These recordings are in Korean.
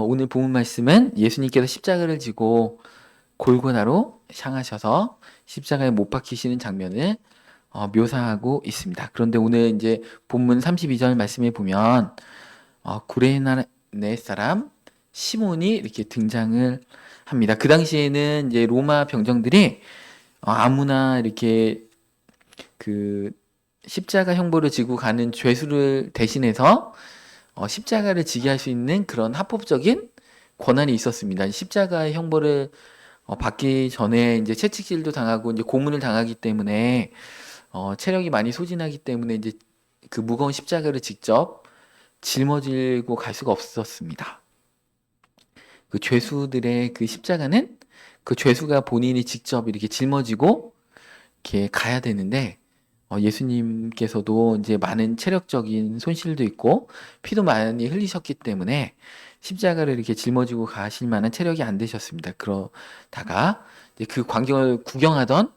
오늘 본문 말씀은 예수님께서 십자가를 지고 골고다로 향하셔서 십자가에 못 박히시는 장면을 묘사하고 있습니다. 그런데 오늘 이제 본문 32절 말씀에 보면 구레네 사람 시몬이 이렇게 등장을 합니다. 그 당시에는 이제 로마 병정들이 아무나 이렇게 그 십자가 형벌을 지고 가는 죄수를 대신해서 십자가를 지게 할 수 있는 그런 합법적인 권한이 있었습니다. 십자가의 형벌을 받기 전에 이제 채찍질도 당하고 이제 고문을 당하기 때문에 체력이 많이 소진하기 때문에 이제 그 무거운 십자가를 직접 짊어지고 갈 수가 없었습니다. 그 죄수들의 그 십자가는 그 죄수가 본인이 직접 이렇게 짊어지고 이렇게 가야 되는데 예수님께서도 이제 많은 체력적인 손실도 있고 피도 많이 흘리셨기 때문에 십자가를 이렇게 짊어지고 가실 만한 체력이 안 되셨습니다. 그러다가 이제 그 광경을 구경하던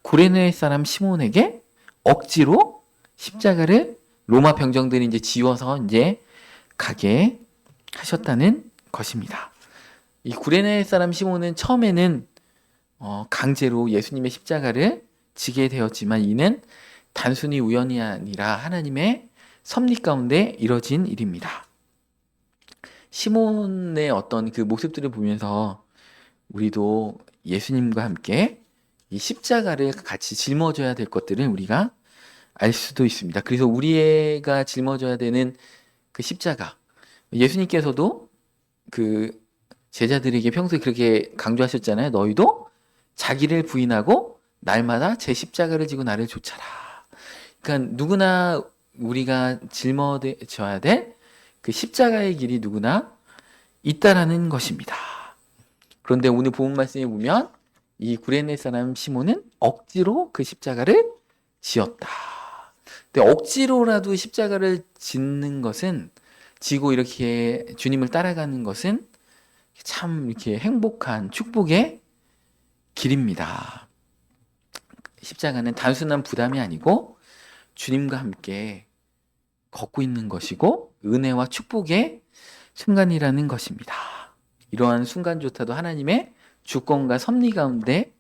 구레네 사람 시몬에게 억지로 십자가를 로마 병정들이 이제 지워서 이제 가게 하셨다는 것입니다. 이 구레네 사람 시몬은 처음에는 강제로 예수님의 십자가를 지게 되었지만 이는 단순히 우연이 아니라 하나님의 섭리 가운데 이뤄진 일입니다. 시몬의 어떤 그 모습들을 보면서 우리도 예수님과 함께 이 십자가를 같이 짊어져야 될 것들을 우리가 알 수도 있습니다. 그래서 우리가 짊어져야 되는 그 십자가, 예수님께서도 그 제자들에게 평소에 그렇게 강조하셨잖아요. 너희도 자기를 부인하고 날마다 제 십자가를 지고 나를 쫓아라. 그러니까 누구나 우리가 짊어져야 될 그 십자가의 길이 누구나 있다라는 것입니다. 그런데 오늘 본문 말씀에 보면 이 구레네 사람 시몬은 억지로 그 십자가를 지었다. 근데 억지로라도 십자가를 짓는 것은, 지고 이렇게 주님을 따라가는 것은 참 이렇게 행복한 축복의 길입니다. 십자가는 단순한 부담이 아니고 주님과 함께 걷고 있는 것이고 은혜와 축복의 순간이라는 것입니다. 이러한 순간조차도 하나님의 주권과 섭리 가운데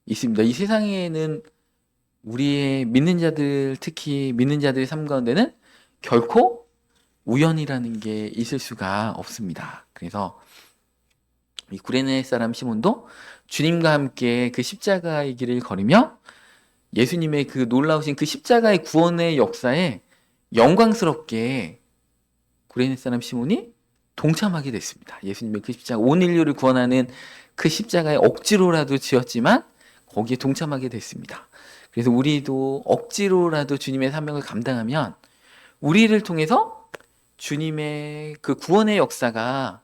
있습니다. 이 세상에는 우리의 믿는 자들, 특히 믿는 자들의 삶 가운데는 결코 우연이라는 게 있을 수가 없습니다. 그래서 이 구레네 사람 시몬도 주님과 함께 그 십자가의 길을 걸으며 예수님의 그 놀라우신 그 십자가의 구원의 역사에 영광스럽게 구레네 사람 시몬이 동참하게 됐습니다. 예수님의 그 십자가, 온 인류를 구원하는 그 십자가에 억지로라도 지었지만 거기에 동참하게 됐습니다. 그래서 우리도 억지로라도 주님의 사명을 감당하면 우리를 통해서 주님의 그 구원의 역사가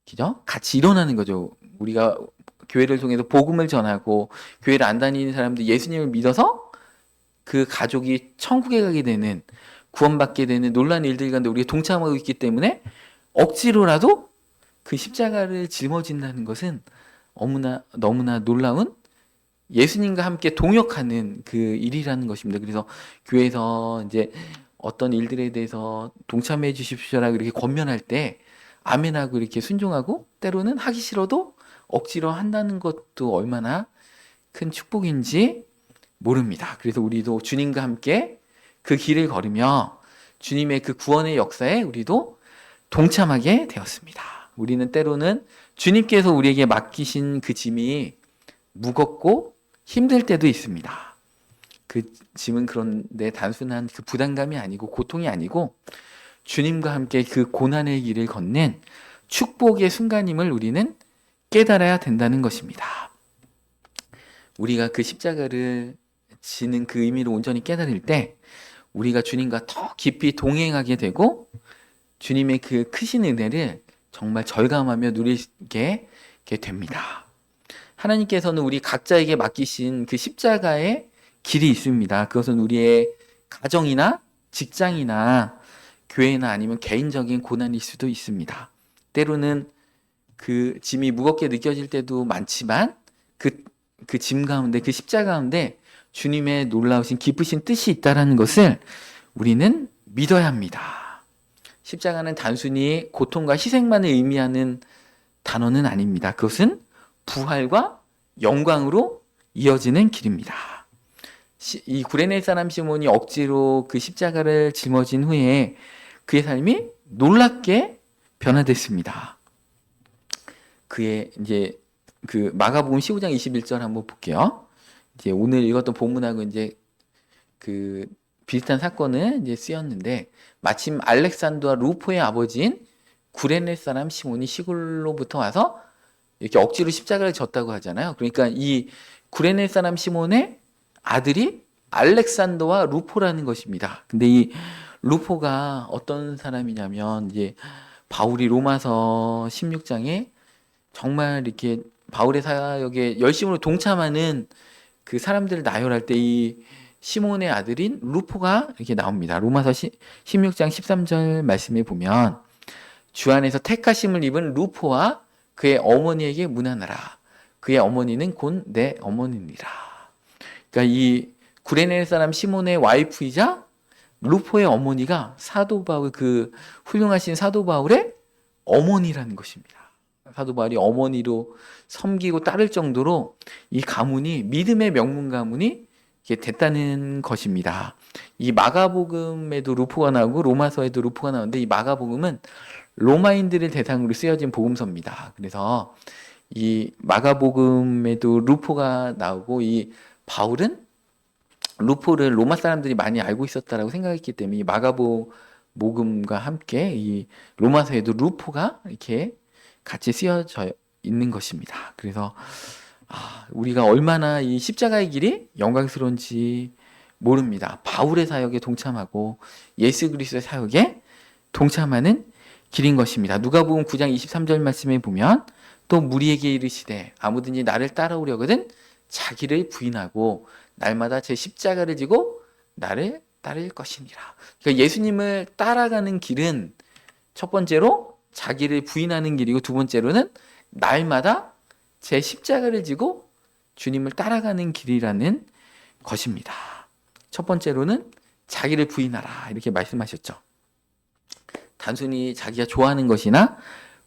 그죠? 같이 일어나는 거죠. 우리가 교회를 통해서 복음을 전하고 교회를 안 다니는 사람들 예수님을 믿어서 그 가족이 천국에 가게 되는, 구원받게 되는 놀라운 일들 가운데 우리가 동참하고 있기 때문에 억지로라도 그 십자가를 짊어진다는 것은 너무나 놀라운 예수님과 함께 동역하는 그 일이라는 것입니다. 그래서 교회에서 이제 어떤 일들에 대해서 동참해 주십시오라고 이렇게 권면할 때 아멘하고 이렇게 순종하고 때로는 하기 싫어도 억지로 한다는 것도 얼마나 큰 축복인지 모릅니다. 그래서 우리도 주님과 함께 그 길을 걸으며 주님의 그 구원의 역사에 우리도 동참하게 되었습니다. 우리는 때로는 주님께서 우리에게 맡기신 그 짐이 무겁고 힘들 때도 있습니다. 그 짐은 그런데 단순한 그 부담감이 아니고 고통이 아니고 주님과 함께 그 고난의 길을 걷는 축복의 순간임을 우리는 깨달아야 된다는 것입니다. 우리가 그 십자가를 지는 그 의미를 온전히 깨달을 때 우리가 주님과 더 깊이 동행하게 되고 주님의 그 크신 은혜를 정말 절감하며 누리게 됩니다. 하나님께서는 우리 각자에게 맡기신 그 십자가의 길이 있습니다. 그것은 우리의 가정이나 직장이나 교회나 아니면 개인적인 고난일 수도 있습니다. 때로는 그 짐이 무겁게 느껴질 때도 많지만 그 짐 가운데, 그 십자가 가운데 주님의 놀라우신 기쁘신 뜻이 있다는 것을 우리는 믿어야 합니다. 십자가는 단순히 고통과 희생만을 의미하는 단어는 아닙니다. 그것은 부활과 영광으로 이어지는 길입니다. 이 구레네 사람 시몬이 억지로 그 십자가를 짊어진 후에 그의 삶이 놀랍게 변화됐습니다. 그의 이제 그 마가복음 15장 21절 한번 볼게요. 이제 오늘 읽었던 본문하고 이제 그 비슷한 사건을 이제 쓰였는데, 마침 알렉산더와 루포의 아버지인 구레네 사람 시몬이 시골로부터 와서 이렇게 억지로 십자가를 졌다고 하잖아요. 그러니까 이 구레네 사람 시몬의 아들이 알렉산더와 루포라는 것입니다. 근데 이 루포가 어떤 사람이냐면, 이제 바울이 로마서 16장에 정말 이렇게 바울의 사역에 열심으로 동참하는 그 사람들을 나열할 때 이 시몬의 아들인 루포가 이렇게 나옵니다. 로마서 16장 13절 말씀에 보면, 주 안에서 택하심을 입은 루포와 그의 어머니에게 문안하라. 그의 어머니는 곧 내 어머니니라. 그러니까 이 구레네 사람 시몬의 와이프이자 루포의 어머니가 사도 바울, 그 훌륭하신 사도 바울의 어머니라는 것입니다. 사도 바울이 어머니로 섬기고 따를 정도로 이 가문이 믿음의 명문 가문이 됐다는 것입니다. 이 마가복음에도 루포가 나오고 로마서에도 루포가 나오는데, 이 마가복음은 로마인들을 대상으로 쓰여진 복음서입니다. 그래서 이 마가복음에도 루포가 나오고, 이 바울은 루포를 로마 사람들이 많이 알고 있었다라고 생각했기 때문에 이 마가복음과 함께 이 로마서에도 루포가 이렇게 같이 쓰여져 있는 것입니다. 그래서 우리가 얼마나 이 십자가의 길이 영광스러운지 모릅니다. 바울의 사역에 동참하고 예수 그리스도의 사역에 동참하는 길인 것입니다. 누가복음 9장 23절 말씀에 보면, 또 무리에게 이르시되 아무든지 나를 따라오려거든 자기를 부인하고 날마다 제 십자가를 지고 나를 따를 것이니라. 그러니까 예수님을 따라가는 길은 첫 번째로 자기를 부인하는 길이고, 두 번째로는 날마다 제 십자가를 지고 주님을 따라가는 길이라는 것입니다. 첫 번째로는 자기를 부인하라 이렇게 말씀하셨죠. 단순히 자기가 좋아하는 것이나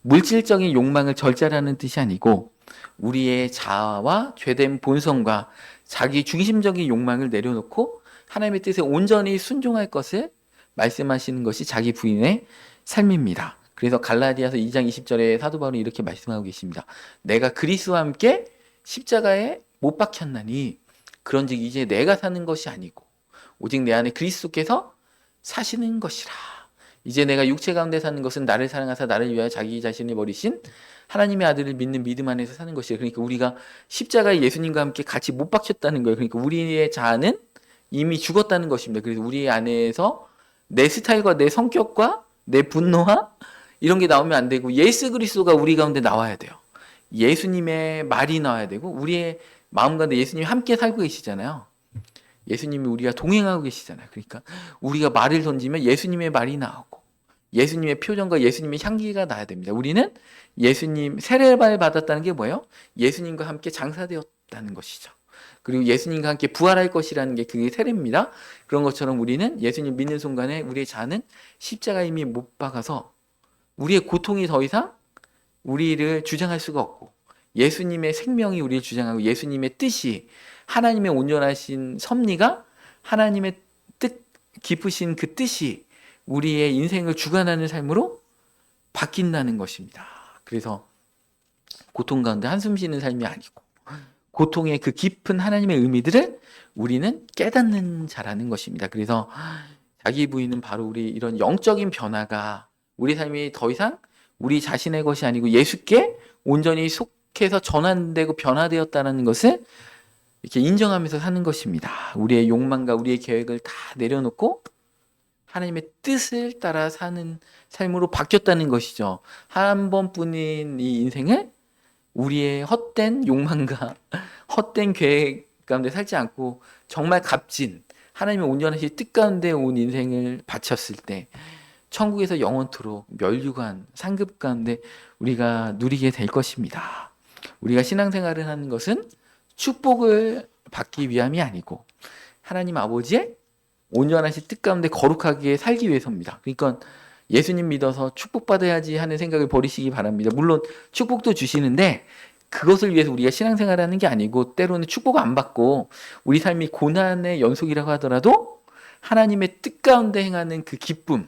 물질적인 욕망을 절제하라는 뜻이 아니고, 우리의 자아와 죄된 본성과 자기 중심적인 욕망을 내려놓고 하나님의 뜻에 온전히 순종할 것을 말씀하시는 것이 자기 부인의 삶입니다. 그래서 갈라디아서 2장 20절에 사도 바울이 이렇게 말씀하고 계십니다. 내가 그리스도와 함께 십자가에 못 박혔나니 그런즉 이제 내가 사는 것이 아니고 오직 내 안에 그리스도께서 사시는 것이라. 이제 내가 육체 가운데 사는 것은 나를 사랑하사 나를 위하여 자기 자신을 버리신 하나님의 아들을 믿는 믿음 안에서 사는 것이에요. 그러니까 우리가 십자가에 예수님과 함께 같이 못 박혔다는 거예요. 그러니까 우리의 자아는 이미 죽었다는 것입니다. 그래서 우리 안에서 내 스타일과 내 성격과 내 분노와 이런 게 나오면 안 되고, 예수 그리스도가 우리 가운데 나와야 돼요. 예수님의 말이 나와야 되고, 우리의 마음 가운데 예수님이 함께 살고 계시잖아요. 예수님이 우리가 동행하고 계시잖아요. 그러니까 우리가 말을 던지면 예수님의 말이 나오고 예수님의 표정과 예수님의 향기가 나야 됩니다. 우리는 예수님 세례를 받았다는 게 뭐예요? 예수님과 함께 장사되었다는 것이죠. 그리고 예수님과 함께 부활할 것이라는 게 그게 세례입니다. 그런 것처럼 우리는 예수님 믿는 순간에 우리의 자는 십자가 이미 못 박아서 우리의 고통이 더 이상 우리를 주장할 수가 없고, 예수님의 생명이 우리를 주장하고 예수님의 뜻이, 하나님의 온전하신 섭리가, 하나님의 뜻 깊으신 그 뜻이 우리의 인생을 주관하는 삶으로 바뀐다는 것입니다. 그래서 고통 가운데 한숨 쉬는 삶이 아니고 고통의 그 깊은 하나님의 의미들을 우리는 깨닫는 자라는 것입니다. 그래서 자기 부인은 바로 우리 이런 영적인 변화가 우리 삶이 더 이상 우리 자신의 것이 아니고 예수께 온전히 속해서 전환되고 변화되었다는 것을 이렇게 인정하면서 사는 것입니다. 우리의 욕망과 우리의 계획을 다 내려놓고 하나님의 뜻을 따라 사는 삶으로 바뀌었다는 것이죠. 한 번뿐인 이 인생을 우리의 헛된 욕망과 헛된 계획 가운데 살지 않고 정말 값진 하나님의 온전하신 뜻 가운데 온 인생을 바쳤을 때 천국에서 영원토록 멸류관 상급 가운데 우리가 누리게 될 것입니다. 우리가 신앙생활을 하는 것은 축복을 받기 위함이 아니고 하나님 아버지의 온전하신 뜻 가운데 거룩하게 살기 위해서입니다. 그러니까 예수님 믿어서 축복받아야지 하는 생각을 버리시기 바랍니다. 물론 축복도 주시는데 그것을 위해서 우리가 신앙생활하는 게 아니고 때로는 축복 안 받고 우리 삶이 고난의 연속이라고 하더라도 하나님의 뜻 가운데 행하는 그 기쁨,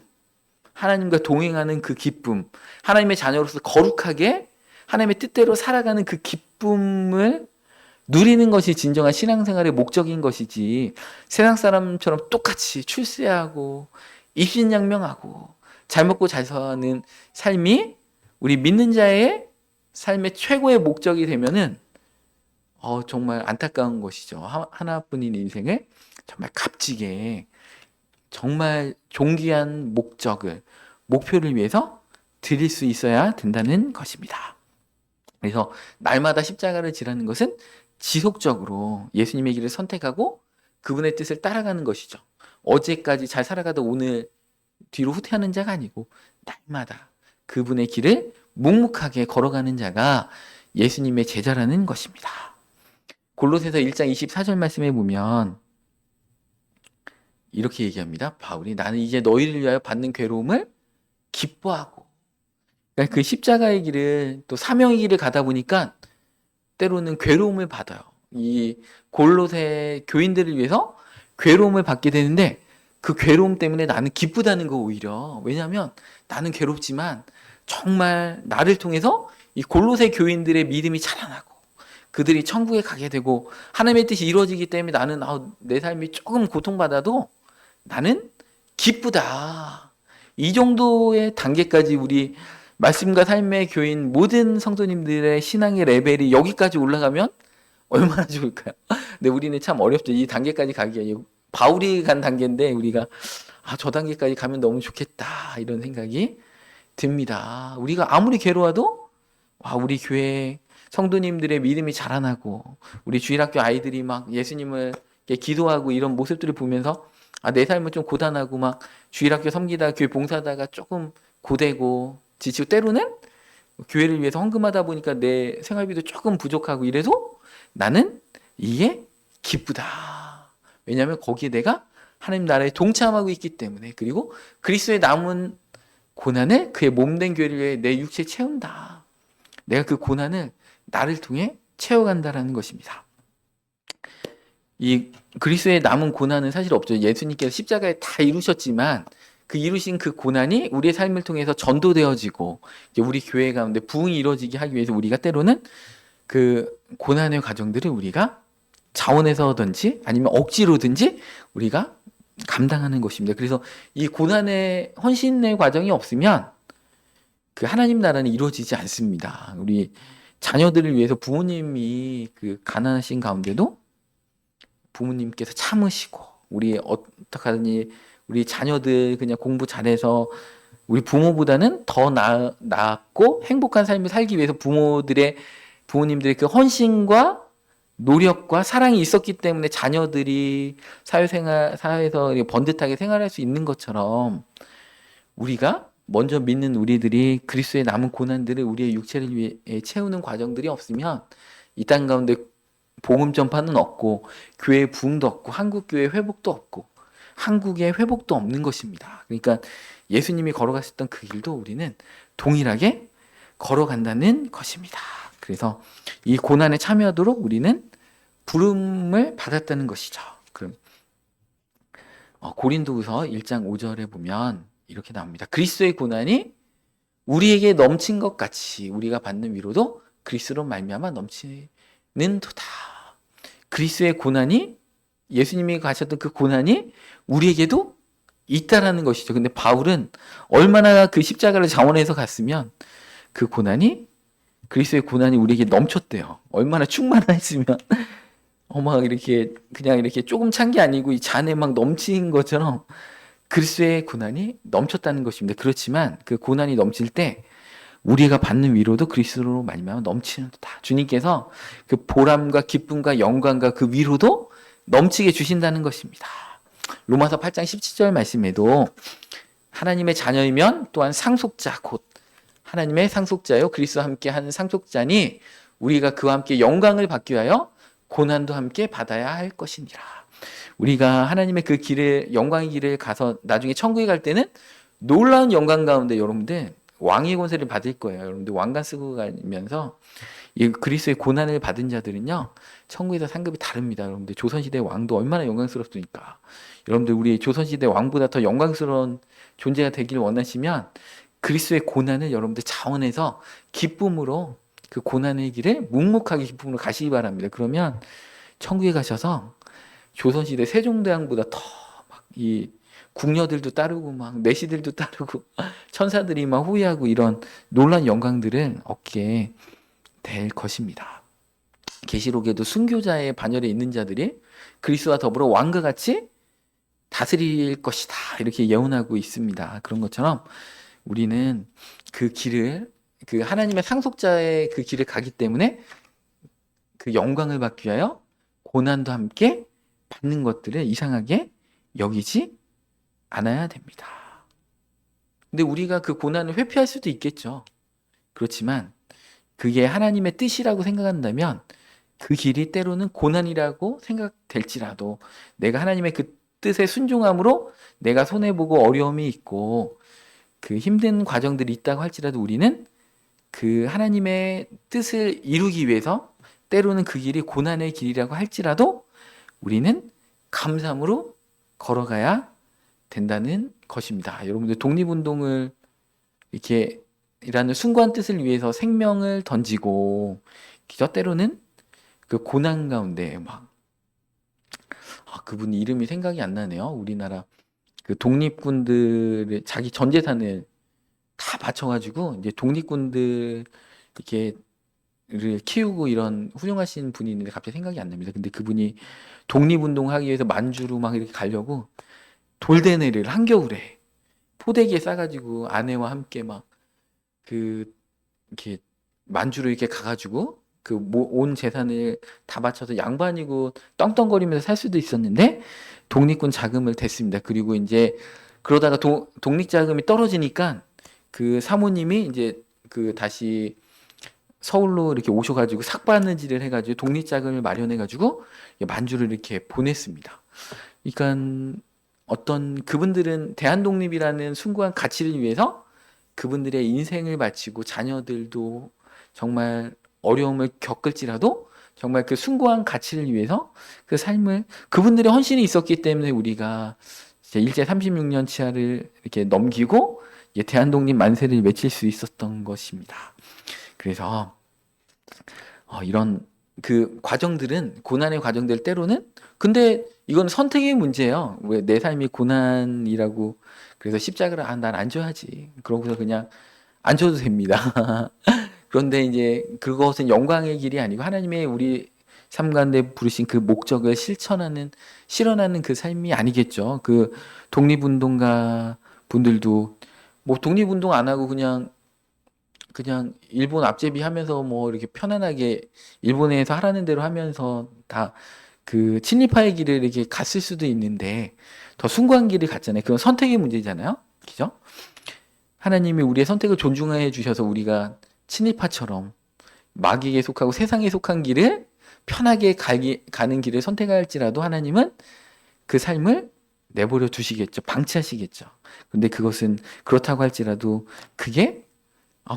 하나님과 동행하는 그 기쁨, 하나님의 자녀로서 거룩하게 하나님의 뜻대로 살아가는 그 기쁨을 누리는 것이 진정한 신앙생활의 목적인 것이지 세상 사람처럼 똑같이 출세하고 입신양명하고 잘 먹고 잘 사는 삶이 우리 믿는 자의 삶의 최고의 목적이 되면은 정말 안타까운 것이죠. 하나뿐인 인생을 정말 값지게 정말 존귀한 목표를 위해서 드릴 수 있어야 된다는 것입니다. 그래서 날마다 십자가를 지라는 것은 지속적으로 예수님의 길을 선택하고 그분의 뜻을 따라가는 것이죠. 어제까지 잘 살아가다 오늘 뒤로 후퇴하는 자가 아니고 날마다 그분의 길을 묵묵하게 걸어가는 자가 예수님의 제자라는 것입니다. 골로새서 1장 24절 말씀에 보면 이렇게 얘기합니다. 바울이 나는 이제 너희를 위하여 받는 괴로움을 기뻐하고, 그러니까 그 십자가의 길을 또 사명의 길을 가다 보니까 때로는 괴로움을 받아요. 이 골로새 교인들을 위해서 괴로움을 받게 되는데 그 괴로움 때문에 나는 기쁘다는 거 오히려. 왜냐하면 나는 괴롭지만 정말 나를 통해서 이 골로새 교인들의 믿음이 자라나고 그들이 천국에 가게 되고 하나님의 뜻이 이루어지기 때문에 나는 내 삶이 조금 고통받아도 나는 기쁘다. 이 정도의 단계까지 우리 말씀과 삶의 교인 모든 성도님들의 신앙의 레벨이 여기까지 올라가면 얼마나 좋을까요? 근데 우리는 참 어렵죠. 이 단계까지 가기가. 바울이 간 단계인데 우리가 저 단계까지 가면 너무 좋겠다 이런 생각이 듭니다. 우리가 아무리 괴로워도 우리 교회 성도님들의 믿음이 자라나고 우리 주일학교 아이들이 막 예수님을 기도하고 이런 모습들을 보면서 내 삶은 좀 고단하고 막 주일학교 섬기다 교회 봉사하다가 조금 고되고 지치고 때로는 교회를 위해서 헌금하다 보니까 내 생활비도 조금 부족하고 이래도 나는 이게 기쁘다. 왜냐하면 거기에 내가 하나님 나라에 동참하고 있기 때문에, 그리고 그리스도의 남은 고난을 그의 몸된 교회를 위해 내 육체에 채운다. 내가 그 고난을 나를 통해 채워간다라는 것입니다. 이 그리스도의 남은 고난은 사실 없죠. 예수님께서 십자가에 다 이루셨지만 그 이루신 그 고난이 우리의 삶을 통해서 전도되어지고 우리 교회 가운데 부흥이 이루어지게 하기 위해서 우리가 때로는 그 고난의 과정들을 우리가 자원해서든지 아니면 억지로든지 우리가 감당하는 것입니다. 그래서 이 고난의 헌신의 과정이 없으면 그 하나님 나라는 이루어지지 않습니다. 우리 자녀들을 위해서 부모님이 그 가난하신 가운데도 부모님께서 참으시고 우리 어떡하니 우리 자녀들 그냥 공부 잘해서 우리 부모보다는 더 낫고 행복한 삶을 살기 위해서 부모님들의 그 헌신과 노력과 사랑이 있었기 때문에 자녀들이 사회에서 번듯하게 생활할 수 있는 것처럼 우리가 먼저 믿는 우리들이 그리스도의 남은 고난들을 우리의 육체를 위해 채우는 과정들이 없으면 이 땅 가운데 복음 전파는 없고 교회의 부흥도 없고 한국교회 회복도 없고 한국의 회복도 없는 것입니다. 그러니까 예수님이 걸어가셨던 그 길도 우리는 동일하게 걸어간다는 것입니다. 그래서 이 고난에 참여하도록 우리는 부름을 받았다는 것이죠. 그럼 고린도후서 1장 5절에 보면 이렇게 나옵니다. 그리스도의 고난이 우리에게 넘친 것 같이 우리가 받는 위로도 그리스도로 말미암아 넘치는 도다. 그리스도의 고난이 예수님이 가셨던 그 고난이 우리에게도 있다라는 것이죠. 근데 바울은 얼마나 그 십자가를 자원해서 갔으면 그 고난이 그리스도의 고난이 우리에게 넘쳤대요. 얼마나 충만했으면 막 이렇게 그냥 이렇게 조금 찬 게 아니고 이 잔에 막 넘친 것처럼 그리스도의 고난이 넘쳤다는 것입니다. 그렇지만 그 고난이 넘칠 때 우리가 받는 위로도 그리스도로 말미암아 넘치는도다. 주님께서 그 보람과 기쁨과 영광과 그 위로도 넘치게 주신다는 것입니다. 로마서 8장 17절 말씀에도 하나님의 자녀이면 또한 상속자 곧 하나님의 상속자요 그리스도와 함께 하는 상속자니 우리가 그와 함께 영광을 받기 위하여 고난도 함께 받아야 할 것이니라. 우리가 하나님의 그 길을 영광의 길을 가서 나중에 천국에 갈 때는 놀라운 영광 가운데 여러분들 왕의 권세를 받을 거예요. 여러분들 왕관 쓰고 가면서 이 그리스도의 고난을 받은 자들은요, 천국에서 상급이 다릅니다. 여러분들 조선시대 왕도 얼마나 영광스럽습니까? 여러분들 우리 조선시대 왕보다 더 영광스러운 존재가 되길 원하시면 그리스도의 고난을 여러분들 자원해서 기쁨으로 그 고난의 길을 묵묵하게 기쁨으로 가시기 바랍니다. 그러면 천국에 가셔서 조선시대 세종대왕보다 더 막 이 궁녀들도 따르고 막 내시들도 따르고 천사들이 막 호위하고 이런 놀라운 영광들을 얻게 될 것입니다. 계시록에도 순교자의 반열에 있는 자들이 그리스도와 더불어 왕과 같이 다스릴 것이다 이렇게 예언하고 있습니다. 그런 것처럼 우리는 그 길을 그 하나님의 상속자의 그 길을 가기 때문에 그 영광을 받기 위하여 고난도 함께 받는 것들을 이상하게 여기지 않아야 됩니다. 근데 우리가 그 고난을 회피할 수도 있겠죠. 그렇지만 그게 하나님의 뜻이라고 생각한다면 그 길이 때로는 고난이라고 생각될지라도 내가 하나님의 그 뜻에 순종함으로 내가 손해보고 어려움이 있고 그 힘든 과정들이 있다고 할지라도 우리는 그 하나님의 뜻을 이루기 위해서 때로는 그 길이 고난의 길이라고 할지라도 우리는 감사함으로 걸어가야 된다는 것입니다. 여러분들 독립운동을 이렇게 이라는 숭고한 뜻을 위해서 생명을 던지고 기저 때로는 그 고난 가운데 막 그분 이름이 생각이 안 나네요. 우리나라 그 독립군들의 자기 전 재산을 다 바쳐가지고 이제 독립군들 이렇게를 키우고 이런 훌륭하신 분이 있는데 갑자기 생각이 안 납니다. 근데 그분이 독립운동하기 위해서 만주로 막 이렇게 가려고 돌대네를 한겨울에 포대기에 싸가지고 아내와 함께 막 그 이렇게 만주로 이렇게 가가지고 그 온 재산을 다 바쳐서 양반이고 떵떵거리면서 살 수도 있었는데 독립군 자금을 댔습니다. 그리고 이제 그러다가 독립 자금이 떨어지니까 그 사모님이 이제 그 다시 서울로 이렇게 오셔가지고 삭바느질을 해가지고 독립 자금을 마련해가지고 만주를 이렇게 보냈습니다. 그러니까 어떤 그분들은 대한독립이라는 숭고한 가치를 위해서 그분들의 인생을 바치고 자녀들도 정말 어려움을 겪을지라도 정말 그 숭고한 가치를 위해서 그 삶을 그분들의 헌신이 있었기 때문에 우리가 일제 36년 치하를 이렇게 넘기고 대한독립 만세를 외칠 수 있었던 것입니다. 그래서 이런 그 과정들은 고난의 과정들 때로는 근데 이건 선택의 문제예요. 왜 내 삶이 고난이라고 그래서 십자가를 난 안 져야지. 그러고서 그냥 안 져도 됩니다. 그런데 이제 그것은 영광의 길이 아니고 하나님의 우리 삶 가운데 부르신 그 목적을 실현하는 그 삶이 아니겠죠. 그 독립운동가 분들도 뭐 독립운동 안 하고 그냥 일본 앞제비 하면서 뭐 이렇게 편안하게 일본에서 하라는 대로 하면서 다 그 친일파의 길을 이렇게 갔을 수도 있는데 더 숭고한 길을 갔잖아요. 그건 선택의 문제잖아요. 그죠? 하나님이 우리의 선택을 존중해 주셔서 우리가 친일파처럼 마귀에 속하고 세상에 속한 길을 편하게 가는 길을 선택할지라도 하나님은 그 삶을 내버려 두시겠죠. 방치하시겠죠. 근데 그것은 그렇다고 할지라도 그게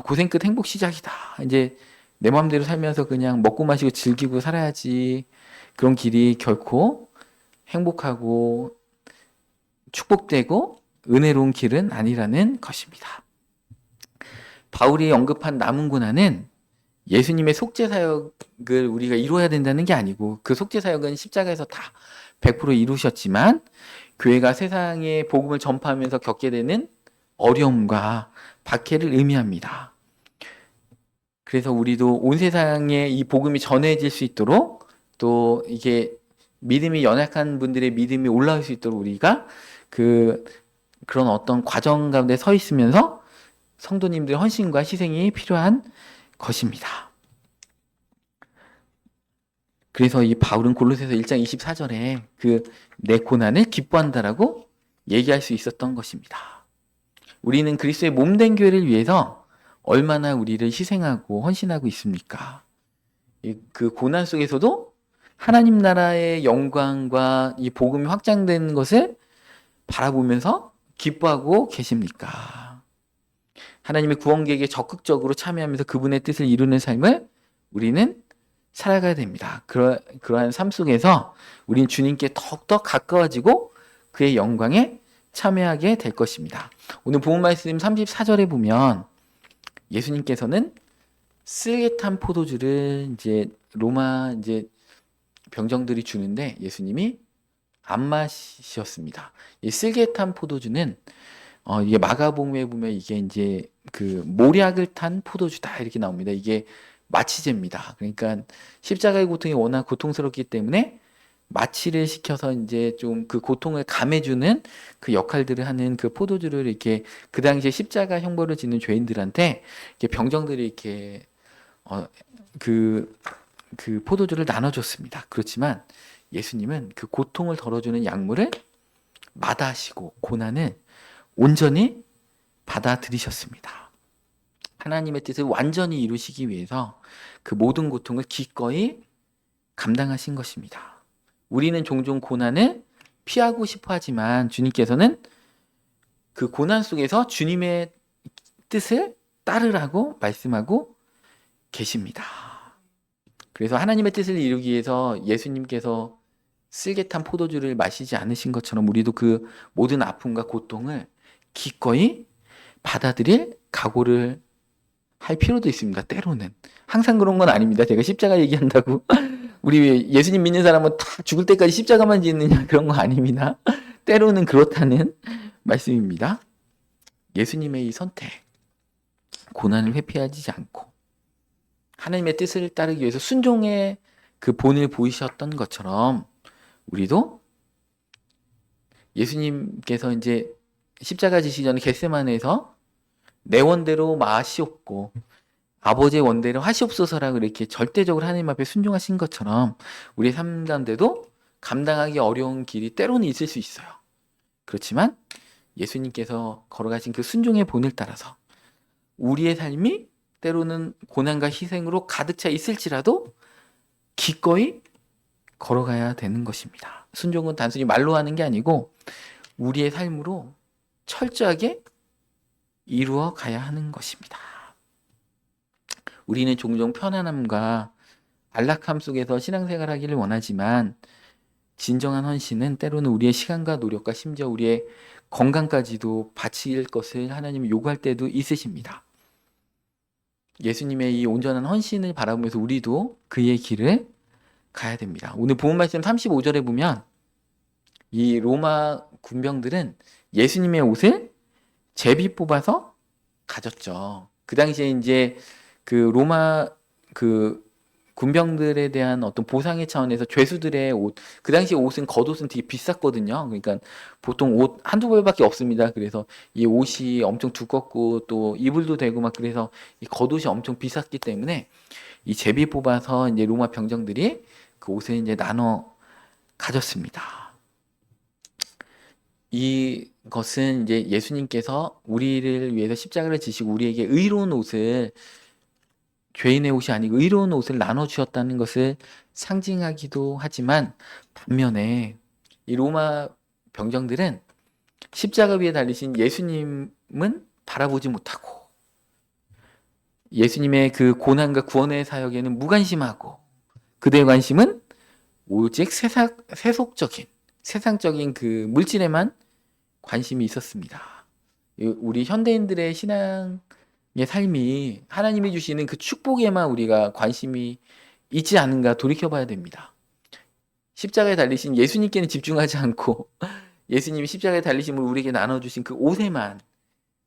고생 끝 행복 시작이다. 이제 내 마음대로 살면서 그냥 먹고 마시고 즐기고 살아야지. 그런 길이 결코 행복하고 축복되고 은혜로운 길은 아니라는 것입니다. 바울이 언급한 남은 고난은 예수님의 속죄 사역을 우리가 이루어야 된다는 게 아니고 그 속죄 사역은 십자가에서 다 100% 이루셨지만 교회가 세상에 복음을 전파하면서 겪게 되는 어려움과 박해를 의미합니다. 그래서 우리도 온 세상에 이 복음이 전해질 수 있도록 또 이게 믿음이 연약한 분들의 믿음이 올라올 수 있도록 우리가 그런 어떤 과정 가운데 서 있으면서 성도님들의 헌신과 희생이 필요한 것입니다. 그래서 이 바울은 골로새서 1장 24절에 내 고난을 기뻐한다라고 얘기할 수 있었던 것입니다. 우리는 그리스도의 몸된 교회를 위해서 얼마나 우리를 희생하고 헌신하고 있습니까? 그 고난 속에서도 하나님 나라의 영광과 이 복음이 확장되는 것을 바라보면서 기뻐하고 계십니까? 하나님의 구원 계획에 적극적으로 참여하면서 그분의 뜻을 이루는 삶을 우리는 살아가야 됩니다. 그러한 삶 속에서 우리는 주님께 더욱더 가까워지고 그의 영광에 참여하게 될 것입니다. 오늘 본문 말씀 34절에 보면 예수님께서는 쓸개탄 포도주를 이제 로마 이제 병정들이 주는데 예수님이 안 마셨습니다. 이 쓸개탄 포도주는 이게 마가복음에 보면 이게 이제 그 모략을 탄 포도주다 이렇게 나옵니다. 이게 마취제입니다. 그러니까 십자가의 고통이 워낙 고통스럽기 때문에 마취를 시켜서 이제 좀 그 고통을 감해주는 그 역할들을 하는 그 포도주를 이렇게 그 당시에 십자가 형벌을 짓는 죄인들한테 이렇게 병정들이 이렇게 그 포도주를 나눠줬습니다. 그렇지만 예수님은 그 고통을 덜어주는 약물을 마다하시고 고난을 온전히 받아들이셨습니다. 하나님의 뜻을 완전히 이루시기 위해서 그 모든 고통을 기꺼이 감당하신 것입니다. 우리는 종종 고난을 피하고 싶어 하지만 주님께서는 그 고난 속에서 주님의 뜻을 따르라고 말씀하고 계십니다. 그래서 하나님의 뜻을 이루기 위해서 예수님께서 쓸개탄 포도주를 마시지 않으신 것처럼 우리도 그 모든 아픔과 고통을 기꺼이 받아들일 각오를 할 필요도 있습니다. 때로는. 항상 그런 건 아닙니다. 제가 십자가 얘기한다고 우리 예수님 믿는 사람은 다 죽을 때까지 십자가만 짓느냐 그런 거 아닙니다. 때로는 그렇다는 말씀입니다. 예수님의 이 선택, 고난을 회피하지 않고 하나님의 뜻을 따르기 위해서 순종의 그 본을 보이셨던 것처럼 우리도 예수님께서 이제 십자가 지시기 전에 겟세마네에서 내 원대로 마시옵고 아버지의 원대로 하시옵소서라고 이렇게 절대적으로 하나님 앞에 순종하신 것처럼 우리의 삶 가운데도 감당하기 어려운 길이 때로는 있을 수 있어요. 그렇지만 예수님께서 걸어가신 그 순종의 본을 따라서 우리의 삶이 때로는 고난과 희생으로 가득 차 있을지라도 기꺼이 걸어가야 되는 것입니다. 순종은 단순히 말로 하는 게 아니고 우리의 삶으로 철저하게 이루어 가야 하는 것입니다. 우리는 종종 편안함과 안락함 속에서 신앙생활 하기를 원하지만 진정한 헌신은 때로는 우리의 시간과 노력과 심지어 우리의 건강까지도 바칠 것을 하나님이 요구할 때도 있으십니다. 예수님의 이 온전한 헌신을 바라보면서 우리도 그의 길을 가야 됩니다. 오늘 본문 말씀 35절에 보면 이 로마 군병들은 예수님의 옷을 제비 뽑아서 가졌죠. 그 당시에 이제 그 로마 그 군병들에 대한 어떤 보상의 차원에서 죄수들의 옷, 그 당시 옷은 겉옷은 되게 비쌌거든요. 그러니까 보통 옷 한두 벌밖에 없습니다. 그래서 이 옷이 엄청 두껍고 또 이불도 되고 막 그래서 이 겉옷이 엄청 비쌌기 때문에 이 제비 뽑아서 이제 로마 병정들이 그 옷을 이제 나눠 가졌습니다. 이것은 이제 예수님께서 우리를 위해서 십자가를 지시고 우리에게 의로운 옷을 죄인의 옷이 아니고 의로운 옷을 나눠주셨다는 것을 상징하기도 하지만 반면에 이 로마 병정들은 십자가 위에 달리신 예수님은 바라보지 못하고 예수님의 그 고난과 구원의 사역에는 무관심하고 그들의 관심은 오직 세상적인 그 물질에만 관심이 있었습니다. 우리 현대인들의 신앙의 삶이 하나님이 주시는 그 축복에만 우리가 관심이 있지 않은가 돌이켜봐야 됩니다. 십자가에 달리신 예수님께는 집중하지 않고 예수님이 십자가에 달리심을 우리에게 나눠주신 그 옷에만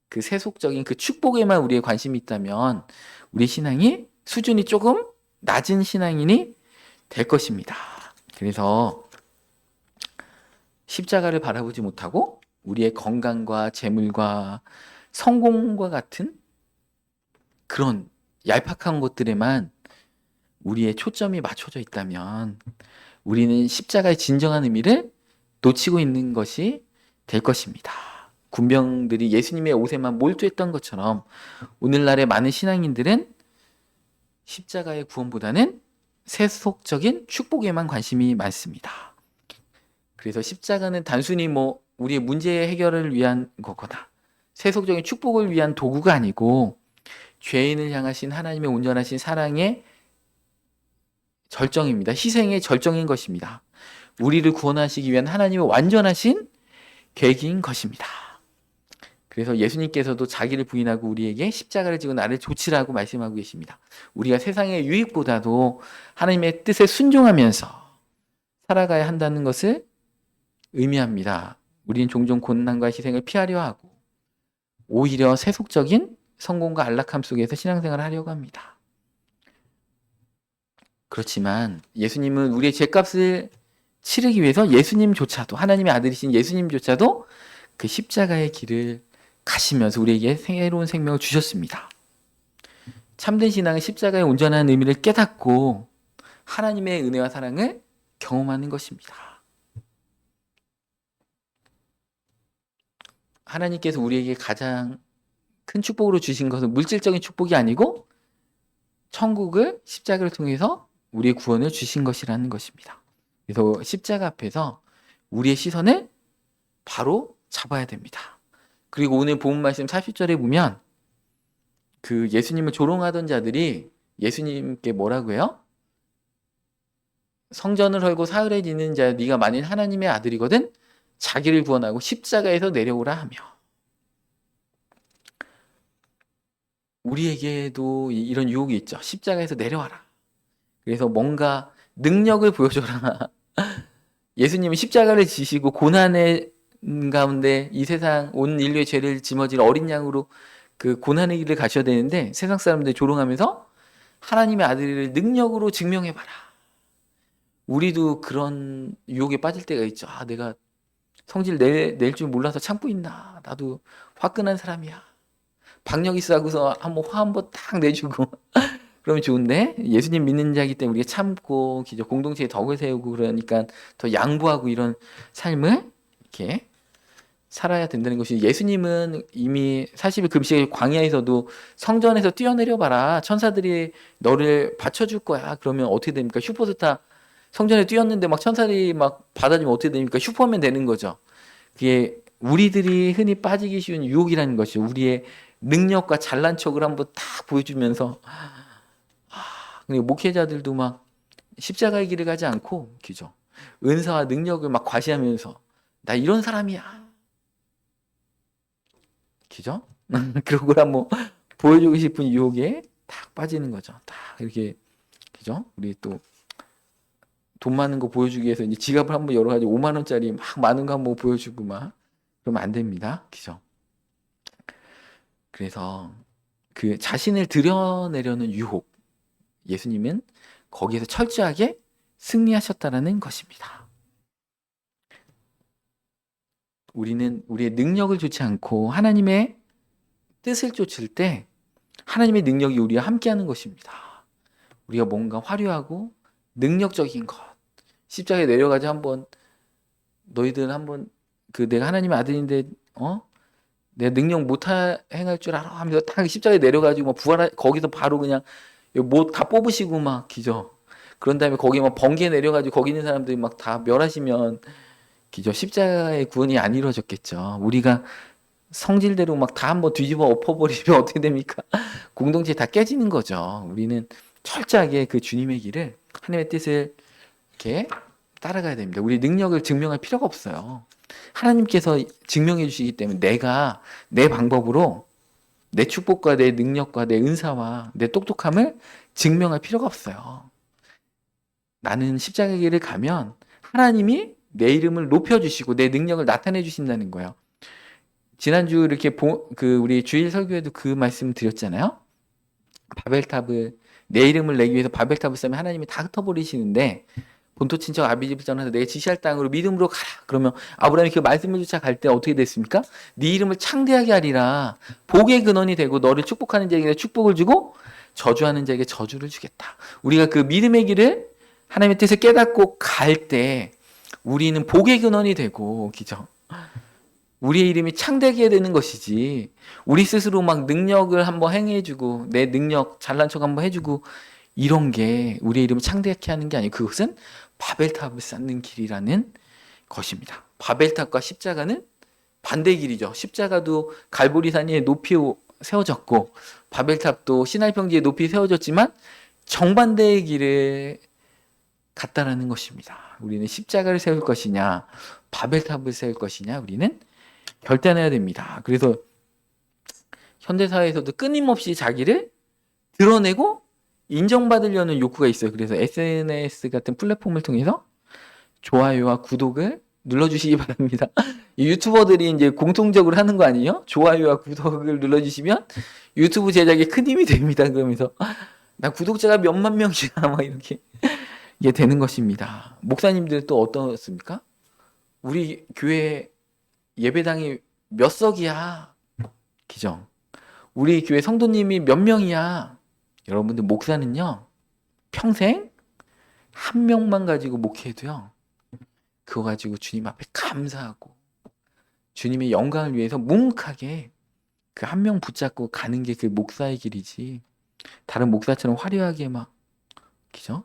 그 세속적인 그 축복에만 우리의 관심이 있다면 우리 신앙이 수준이 조금 낮은 신앙인이 될 것입니다. 그래서 십자가를 바라보지 못하고 우리의 건강과 재물과 성공과 같은 그런 얄팍한 것들에만 우리의 초점이 맞춰져 있다면 우리는 십자가의 진정한 의미를 놓치고 있는 것이 될 것입니다. 군병들이 예수님의 옷에만 몰두했던 것처럼 오늘날의 많은 신앙인들은 십자가의 구원보다는 세속적인 축복에만 관심이 많습니다. 그래서 십자가는 단순히 뭐 우리의 문제 해결을 위한 거거나 세속적인 축복을 위한 도구가 아니고 죄인을 향하신 하나님의 온전하신 사랑의 절정입니다. 희생의 절정인 것입니다. 우리를 구원하시기 위한 하나님의 완전하신 계획인 것입니다. 그래서 예수님께서도 자기를 부인하고 우리에게 십자가를 지고 나를 좇으라고 말씀하고 계십니다. 우리가 세상의 유익보다도 하나님의 뜻에 순종하면서 살아가야 한다는 것을 의미합니다. 우리는 종종 고난과 희생을 피하려 하고 오히려 세속적인 성공과 안락함 속에서 신앙생활을 하려고 합니다. 그렇지만 예수님은 우리의 죄값을 치르기 위해서 예수님조차도, 하나님의 아들이신 예수님조차도 그 십자가의 길을 가시면서 우리에게 새로운 생명을 주셨습니다. 참된 신앙은 십자가의 온전한 의미를 깨닫고 하나님의 은혜와 사랑을 경험하는 것입니다. 하나님께서 우리에게 가장 큰 축복으로 주신 것은 물질적인 축복이 아니고 천국을 십자가를 통해서 우리의 구원을 주신 것이라는 것입니다. 그래서 십자가 앞에서 우리의 시선을 바로 잡아야 됩니다. 그리고 오늘 본문 말씀 40절에 보면 그 예수님을 조롱하던 자들이 예수님께 뭐라고 해요? 성전을 헐고 사흘에 지는 자, 네가 만일 하나님의 아들이거든 자기를 구원하고 십자가에서 내려오라 하며, 우리에게도 이런 유혹이 있죠. 십자가에서 내려와라. 그래서 뭔가 능력을 보여줘라. 예수님은 십자가를 지시고 고난의 가운데 이 세상 온 인류의 죄를 짊어질 어린 양으로 그 고난의 길을 가셔야 되는데 세상 사람들 조롱하면서 하나님의 아들을 능력으로 증명해봐라. 우리도 그런 유혹에 빠질 때가 있죠. 아, 내가 성질 낼 줄 몰라서 참고 있나. 나도 화끈한 사람이야. 박력 있어 하고서 한번 화 한번 딱 내주고 그러면 좋은데, 예수님 믿는 자이기 때문에 우리가 참고 기적 공동체에 덕을 세우고 그러니까 더 양보하고 이런 삶을 이렇게 살아야 된다는 것이, 예수님은 이미 40일 금식의 광야에서도 성전에서 뛰어내려 봐라. 천사들이 너를 받쳐줄 거야. 그러면 어떻게 됩니까? 슈퍼스타 성전에 뛰었는데 막 천사들이 막 받아주면 어떻게 됩니까? 슈퍼맨 되는 거죠. 그게 우리들이 흔히 빠지기 쉬운 유혹이라는 것이, 우리의 능력과 잘난 척을 한번 딱 보여주면서, 그리고 목회자들도 막 십자가의 길을 가지 않고 그죠? 은사와 능력을 막 과시하면서 나 이런 사람이야. 그죠? 그런 걸 한번 보여주고 싶은 유혹에 딱 빠지는 거죠. 딱 이렇게, 그죠? 우리 또 돈 많은 거 보여주기 위해서 이제 지갑을 한번 열어가지고 5만 원짜리 막 많은 거 한번 보여주고 막 그러면 안 됩니다. 그죠? 그래서 그 자신을 드러내려는 유혹, 예수님은 거기에서 철저하게 승리하셨다라는 것입니다. 우리는 우리의 능력을 좇지 않고 하나님의 뜻을 쫓을 때 하나님의 능력이 우리와 함께하는 것입니다. 우리가 뭔가 화려하고 능력적인 것, 십자가에 내려가자 한번 너희들 한번 그 내가 하나님의 아들인데 내 능력 못 행할 줄 알아 하면서 딱 십자가에 내려가지고 막 부활 거기서 바로 그냥 뭐 다 뽑으시고 막 기죠. 그런 다음에 거기 막 번개 내려가지고 거기 있는 사람들이 막 다 멸하시면 기죠. 십자가의 구원이 안 이루어졌겠죠. 우리가 성질대로 막 다 한번 뒤집어 엎어버리면 어떻게 됩니까? 공동체 다 깨지는 거죠. 우리는 철저하게 그 주님의 길을, 하나님의 뜻을 이렇게 따라가야 됩니다. 우리 능력을 증명할 필요가 없어요. 하나님께서 증명해 주시기 때문에 내가 내 방법으로 내 축복과 내 능력과 내 은사와 내 똑똑함을 증명할 필요가 없어요. 나는 십자가의 길을 가면 하나님이 내 이름을 높여주시고 내 능력을 나타내 주신다는 거예요. 지난주 이렇게 우리 주일 설교에도 그 말씀 드렸잖아요. 바벨탑을, 내 이름을 내기 위해서 바벨탑을 쌓으면 하나님이 다 흩어버리시는데, 본토 친척 아비집을 떠나서 내가 지시할 땅으로 믿음으로 가라. 그러면 아브라함이 그 말씀을 쫓아 갈 때 어떻게 됐습니까? 네 이름을 창대하게 하리라. 복의 근원이 되고 너를 축복하는 자에게 축복을 주고 저주하는 자에게 저주를 주겠다. 우리가 그 믿음의 길을 하나님의 뜻을 깨닫고 갈 때 우리는 복의 근원이 되고, 그죠? 우리의 이름이 창대하게 되는 것이지, 우리 스스로 막 능력을 한번 행해주고 내 능력 잘난 척 한번 해주고 이런 게 우리의 이름을 창대하게 하는 게 아니고, 그것은 바벨탑을 쌓는 길이라는 것입니다. 바벨탑과 십자가는 반대 길이죠. 십자가도 갈보리산에 높이 세워졌고 바벨탑도 시나이 평지에 높이 세워졌지만 정반대의 길을 갔다라는 것입니다. 우리는 십자가를 세울 것이냐 바벨탑을 세울 것이냐 우리는 결단해야 됩니다. 그래서 현대사회에서도 끊임없이 자기를 드러내고 인정받으려는 욕구가 있어요. 그래서 SNS 같은 플랫폼을 통해서 좋아요와 구독을 눌러주시기 바랍니다. 이 유튜버들이 이제 공통적으로 하는 거 아니에요? 좋아요와 구독을 눌러주시면 유튜브 제작에 큰 힘이 됩니다. 그러면서 나 구독자가 몇만 명이야 막 이렇게 이게 되는 것입니다. 목사님들 또 어떻습니까? 우리 교회 예배당이 몇 석이야? 기정. 우리 교회 성도님이 몇 명이야? 여러분들 목사는요 평생 한 명만 가지고 목회해도요 그거 가지고 주님 앞에 감사하고 주님의 영광을 위해서 묵묵하게 그 한 명 붙잡고 가는 게 그 목사의 길이지 다른 목사처럼 화려하게 막 그죠?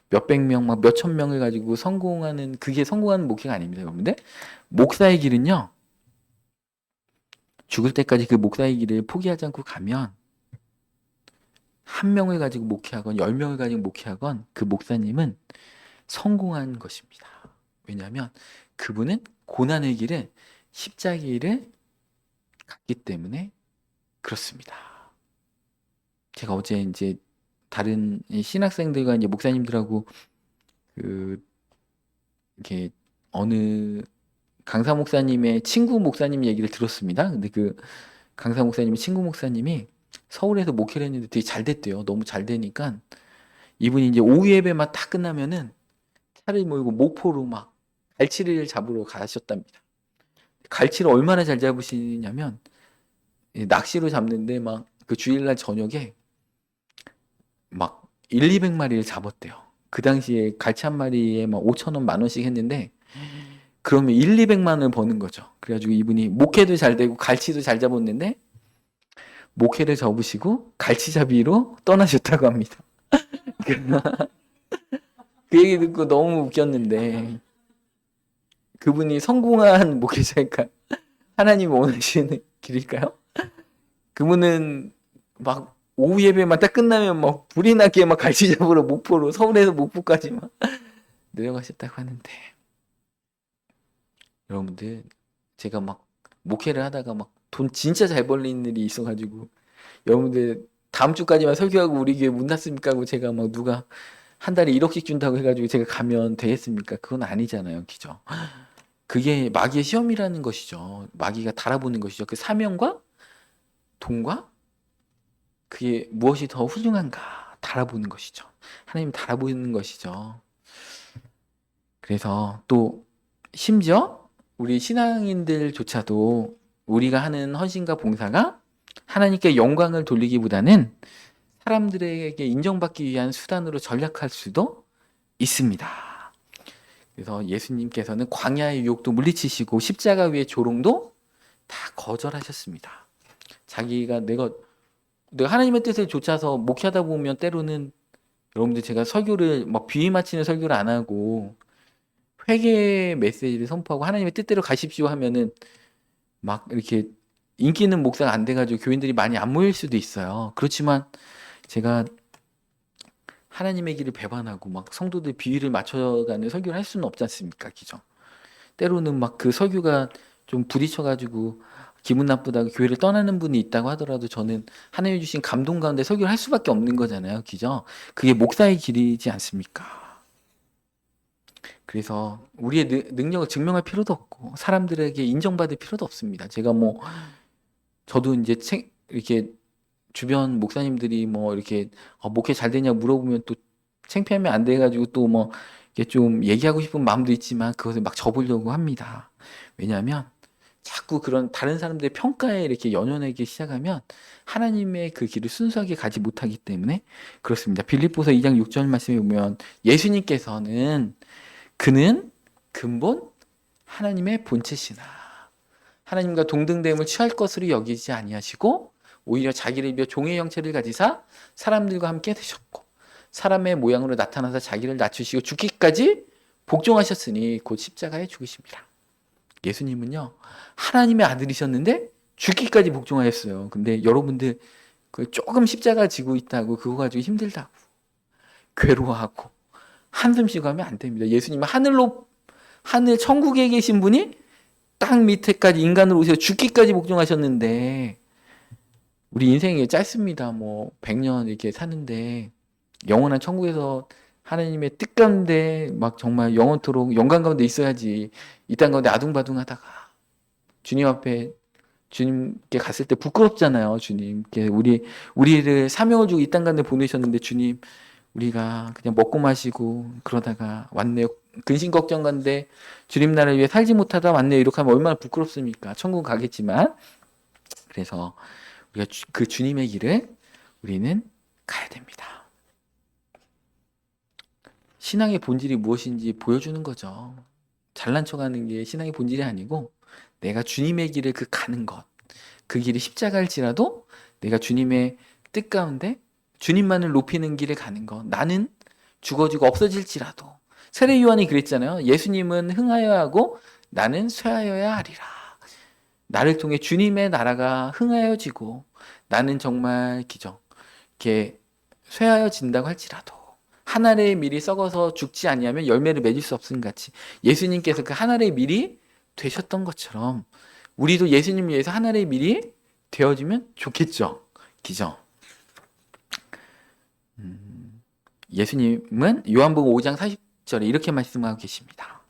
몇백 명, 막 몇천 명을 가지고 성공하는 그게 성공하는 목회가 아닙니다, 여러분들. 목사의 길은요 죽을 때까지 그 목사의 길을 포기하지 않고 가면 한 명을 가지고 목회하건 10명을 가지고 목회하건 그 목사님은 성공한 것입니다. 왜냐하면 그분은 고난의 길을 십자가의 길을 갔기 때문에 그렇습니다. 제가 어제 이제 다른 신학생들과 이제 목사님들하고 그 이렇게 어느 강사 목사님의 친구 목사님 얘기를 들었습니다. 근데 그 강사 목사님의 친구 목사님이 서울에서 목회를 했는데 되게 잘 됐대요. 너무 잘 되니까 이분이 이제 오후 예배만 딱 끝나면은 차를 몰고 목포로 막 갈치를 잡으러 가셨답니다. 갈치를 얼마나 잘 잡으시냐면 낚시로 잡는데 막 그 주일날 저녁에 막 1, 200마리를 잡았대요. 그 당시에 갈치 한 마리에 막 5,000원, 10,000원씩 했는데 그러면 1, 200만 원을 버는 거죠. 그래가지고 이분이 목회도 잘 되고 갈치도 잘 잡았는데 목회를 접으시고 갈치잡이로 떠나셨다고 합니다. 그 얘기 듣고 너무 웃겼는데 그분이 성공한 목회자일까? 하나님 원하시는 길일까요? 그분은 막 오후 예배만 딱 끝나면 막 불이 나게 막 갈치 잡으러 목포로 서울에서 목포까지 막 내려가셨다고 하는데 여러분들 제가 막 목회를 하다가 막 돈 진짜 잘 벌리는 일이 있어가지고 여러분들 다음 주까지만 설교하고 우리 교회 문 닫습니까 하고 제가 막 누가 한 달에 1억씩 준다고 해가지고 제가 가면 되겠습니까? 그건 아니잖아요. 그죠? 그게 마귀의 시험이라는 것이죠. 마귀가 달아보는 것이죠. 그 사명과 돈과 그게 무엇이 더 훌륭한가 달아보는 것이죠. 하나님 달아보는 것이죠. 그래서 또 심지어 우리 신앙인들조차도 우리가 하는 헌신과 봉사가 하나님께 영광을 돌리기보다는 사람들에게 인정받기 위한 수단으로 전락할 수도 있습니다. 그래서 예수님께서는 광야의 유혹도 물리치시고 십자가 위의 조롱도 다 거절하셨습니다. 자기가 내가 하나님의 뜻을 좇아서 목회하다 보면 때로는 여러분들 제가 설교를 막 비위 맞히는 설교를 안 하고 회개 메시지를 선포하고 하나님의 뜻대로 가십시오 하면은 막 이렇게 인기 있는 목사가 안 돼가지고 교인들이 많이 안 모일 수도 있어요. 그렇지만 제가 하나님의 길을 배반하고 막 성도들 비위를 맞춰가는 설교를 할 수는 없지 않습니까? 기죠? 때로는 막 그 설교가 좀 부딪혀가지고 기분 나쁘다고 교회를 떠나는 분이 있다고 하더라도 저는 하나님이 주신 감동 가운데 설교를 할 수밖에 없는 거잖아요. 그죠? 그게 목사의 길이지 않습니까? 그래서 우리의 능력을 증명할 필요도 없고 사람들에게 인정받을 필요도 없습니다. 제가 뭐 저도 이제 이렇게 주변 목사님들이 뭐 이렇게 목회 잘 되냐 물어보면 또 창피하면 안 돼가지고 또 뭐 이렇게 좀 얘기하고 싶은 마음도 있지만 그것을 막 접으려고 합니다. 왜냐하면 자꾸 그런 다른 사람들의 평가에 이렇게 연연하기 시작하면 하나님의 그 길을 순수하게 가지 못하기 때문에 그렇습니다. 빌립보서 2장 6절 말씀에 보면 예수님께서는 그는 근본 하나님의 본체시나 하나님과 동등됨을 취할 것으로 여기지 아니하시고 오히려 자기를 비어 종의 형체를 가지사 사람들과 함께 되셨고 사람의 모양으로 나타나서 자기를 낮추시고 죽기까지 복종하셨으니 곧 십자가에 죽으십니다. 예수님은요, 하나님의 아들이셨는데 죽기까지 복종하였어요. 근데 여러분들 그 조금 십자가 지고 있다고 그거 가지고 힘들다고 괴로워하고 한숨 쉬고 하면 안 됩니다. 예수님은 하늘 천국에 계신 분이 땅 밑에까지 인간으로 오셔서 죽기까지 복종하셨는데, 우리 인생이 짧습니다. 뭐 100년 이렇게 사는데 영원한 천국에서 하나님의 뜻 가운데 막 정말 영원토록 영광 가운데 있어야지. 이 땅 가운데 아둥바둥하다가 주님 앞에 주님께 갔을 때 부끄럽잖아요. 주님께 우리를 사명을 주고 이 땅 가운데 보내셨는데, 주님 우리가 그냥 먹고 마시고 그러다가 왔네요. 근심 걱정 가운데 주님 나라를 위해 살지 못하다 왔네요. 이렇게 하면 얼마나 부끄럽습니까? 천국 가겠지만. 그래서 우리가 그 주님의 길을 우리는 가야 됩니다. 신앙의 본질이 무엇인지 보여주는 거죠. 잘난 척하는 게 신앙의 본질이 아니고, 내가 주님의 길을 그 가는 것, 그 길이 십자가일지라도 내가 주님의 뜻 가운데 주님만을 높이는 길을 가는 것, 나는 죽어지고 없어질지라도. 세례 요한이 그랬잖아요. 예수님은 흥하여야 하고 나는 쇠하여야 하리라. 나를 통해 주님의 나라가 흥하여지고 나는 정말 이렇게 쇠하여진다고 할지라도 한 알의 밀이 썩어서 죽지 아니하면 열매를 맺을 수 없음 같이, 예수님께서 그 한 알의 밀이 되셨던 것처럼 우리도 예수님 위해서 한 알의 밀이 되어지면 좋겠죠. 그죠? 예수님은 요한복음 5장 40절에 이렇게 말씀하고 계십니다.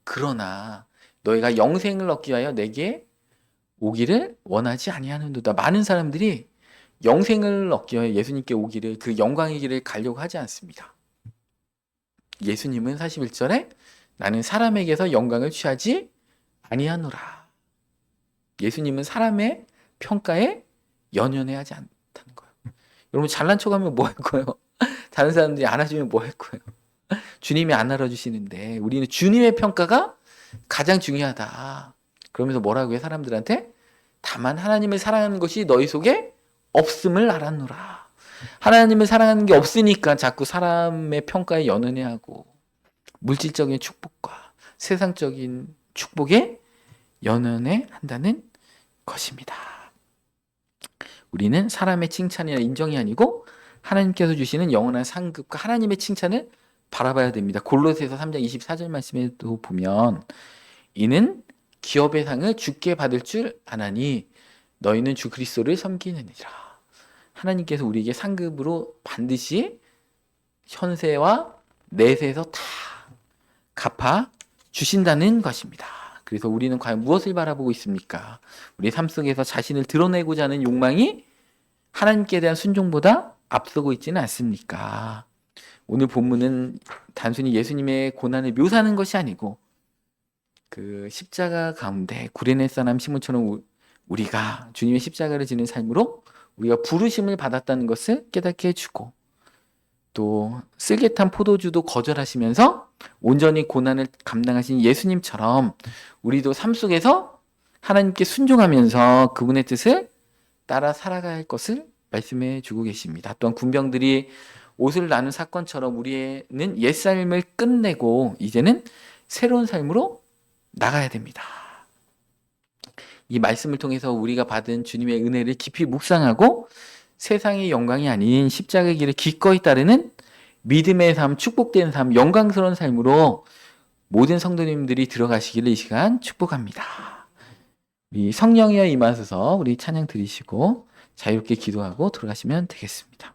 그러나 너희가 영생을 얻기 위하여 내게 오기를 원하지 아니하는도다. 많은 사람들이 영생을 얻기 위하여 예수님께 오기를, 그 영광의 길을 가려고 하지 않습니다. 예수님은 41절에 나는 사람에게서 영광을 취하지 아니하노라. 예수님은 사람의 평가에 연연해하지 않다는 거예요. 여러분, 잘난 척하면 뭐 할 거예요? 다른 사람들이 알아주면 뭐 할 거예요? 주님이 안 알아주시는데 우리는 주님의 평가가 가장 중요하다. 그러면서 뭐라고 해요? 사람들한테 다만 하나님을 사랑하는 것이 너희 속에 없음을 알았노라. 하나님을 사랑하는 게 없으니까 자꾸 사람의 평가에 연연해하고 물질적인 축복과 세상적인 축복에 연연해 한다는 것입니다. 우리는 사람의 칭찬이나 인정이 아니고 하나님께서 주시는 영원한 상급과 하나님의 칭찬을 바라봐야 됩니다. 골로새서 3장 24절 말씀에도 보면 이는 기업의 상을 주께 받을 줄 아나니 너희는 주 그리스도를 섬기느니라. 하나님께서 우리에게 상급으로 반드시 현세와 내세에서 다 갚아 주신다는 것입니다. 그래서 우리는 과연 무엇을 바라보고 있습니까? 우리 삶 속에서 자신을 드러내고자 하는 욕망이 하나님께 대한 순종보다 앞서고 있지는 않습니까? 오늘 본문은 단순히 예수님의 고난을 묘사하는 것이 아니고 그 십자가 가운데 구레네 사람 시몬처럼 우리가 주님의 십자가를 지는 삶으로 우리가 부르심을 받았다는 것을 깨닫게 해주고, 또 쓸개탄 포도주도 거절하시면서 온전히 고난을 감당하신 예수님처럼 우리도 삶 속에서 하나님께 순종하면서 그분의 뜻을 따라 살아가야 할 것을 말씀해 주고 계십니다. 또한 군병들이 옷을 나눈 사건처럼 우리는 옛삶을 끝내고 이제는 새로운 삶으로 나가야 됩니다. 이 말씀을 통해서 우리가 받은 주님의 은혜를 깊이 묵상하고 세상의 영광이 아닌 십자가의 길을 기꺼이 따르는 믿음의 삶, 축복된 삶, 영광스러운 삶으로 모든 성도님들이 들어가시기를 이 시간 축복합니다. 우리 성령이여 임하소서 우리 찬양 드리시고 자유롭게 기도하고 들어가시면 되겠습니다.